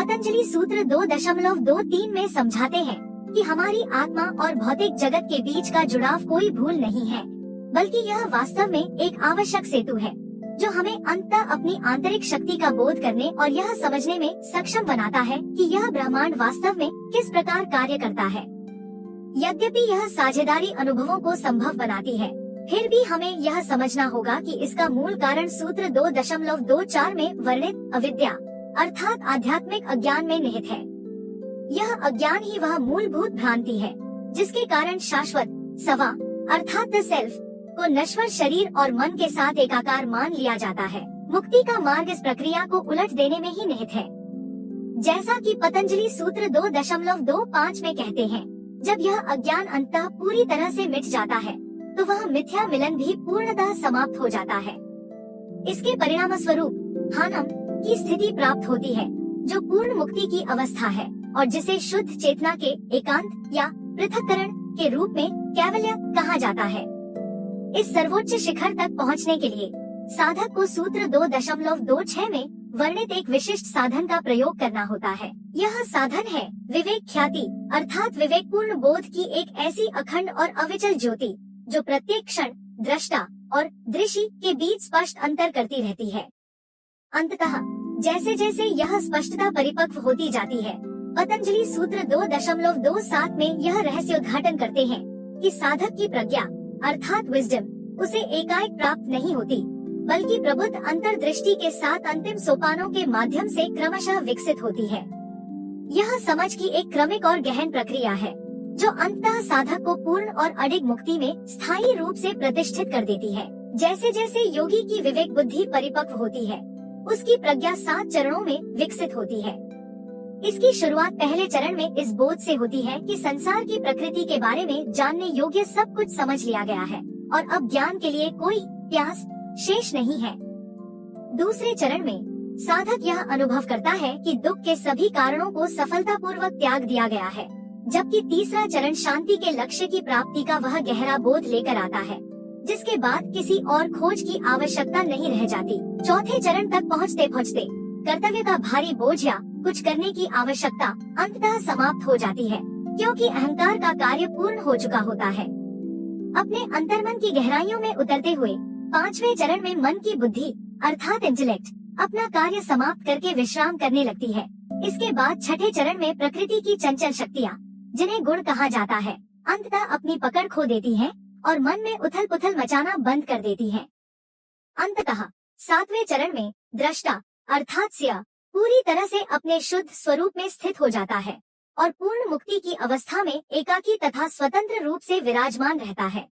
पतंजलि सूत्र 2.23 में समझाते हैं कि हमारी आत्मा और भौतिक जगत के बीच का जुड़ाव कोई भूल नहीं है, बल्कि यह वास्तव में एक आवश्यक सेतु है जो हमें अंततः अपनी आंतरिक शक्ति का बोध करने और यह समझने में सक्षम बनाता है कि यह ब्रह्मांड वास्तव में किस प्रकार कार्य करता है। यद्यपि यह साझेदारी अनुभवों को संभव बनाती है, फिर भी हमें यह समझना होगा कि इसका मूल कारण सूत्र 2.24 में वर्णित अविद्या अर्थात आध्यात्मिक अज्ञान में निहित है। यह अज्ञान ही वह मूलभूत भ्रांति है जिसके कारण शाश्वत सवा अर्थात द सेल्फ को नश्वर शरीर और मन के साथ एकाकार मान लिया जाता है। मुक्ति का मार्ग इस प्रक्रिया को उलट देने में ही निहित है। जैसा कि पतंजलि सूत्र 2.25 में कहते हैं, जब यह अज्ञान अंततः पूरी तरह से मिट जाता है तो वह मिथ्या मिलन भी पूर्णतः समाप्त हो जाता है। इसके परिणाम स्वरूप हानम की स्थिति प्राप्त होती है जो पूर्ण मुक्ति की अवस्था है और जिसे शुद्ध चेतना के एकांत या पृथक्करण के रूप में कैवल्य कहा जाता है। इस सर्वोच्च शिखर तक पहुंचने के लिए साधक को सूत्र 2.26 में वर्णित एक विशिष्ट साधन का प्रयोग करना होता है। यह साधन है विवेक ख्याति अर्थात विवेकपूर्ण बोध की एक ऐसी अखंड और अविचल ज्योति जो प्रत्येक क्षण दृष्टा और दृश्य के बीच स्पष्ट अंतर करती रहती है। अंततः जैसे जैसे यह स्पष्टता परिपक्व होती जाती है, पतंजलि सूत्र 2.27 में यह रहस्योद्घाटन करते हैं कि साधक की प्रज्ञा अर्थात विजडम उसे एकाएक प्राप्त नहीं होती, बल्कि प्रबुद्ध अंतर्दृष्टि के साथ अंतिम सोपानों के माध्यम से क्रमशः विकसित होती है। यह समझ की एक क्रमिक और गहन प्रक्रिया है जो अंततः साधक को पूर्ण और अडिग मुक्ति में स्थायी रूप से प्रतिष्ठित कर देती है। जैसे जैसे योगी की विवेक बुद्धि परिपक्व होती है, उसकी प्रज्ञा 7 चरणों में विकसित होती है। इसकी शुरुआत पहले चरण में इस बोध से होती है कि संसार की प्रकृति के बारे में जानने योग्य सब कुछ समझ लिया गया है और अब ज्ञान के लिए कोई प्यास शेष नहीं है। दूसरे चरण में साधक यह अनुभव करता है कि दुख के सभी कारणों को सफलतापूर्वक त्याग दिया गया है, जबकि तीसरा चरण शांति के लक्ष्य की प्राप्ति का वह गहरा बोध लेकर आता है जिसके बाद किसी और खोज की आवश्यकता नहीं रह जाती। चौथे चरण तक पहुँचते पहुँचते कर्तव्य का भारी बोझ या कुछ करने की आवश्यकता अंततः समाप्त हो जाती है, क्योंकि अहंकार का कार्य पूर्ण हो चुका होता है। अपने अंतर्मन की गहराइयों में उतरते हुए पांचवें चरण में मन की बुद्धि अर्थात इंटेलेक्ट अपना कार्य समाप्त करके विश्राम करने लगती है। इसके बाद छठे चरण में प्रकृति की चंचल शक्तियाँ जिन्हें गुण कहा जाता है अंततः अपनी पकड़ खो देती हैं और मन में उथल पुथल मचाना बंद कर देती हैं। अंततः सातवें चरण में दृष्टा अर्थात स्या पूरी तरह से अपने शुद्ध स्वरूप में स्थित हो जाता है और पूर्ण मुक्ति की अवस्था में एकाकी तथा स्वतंत्र रूप से विराजमान रहता है।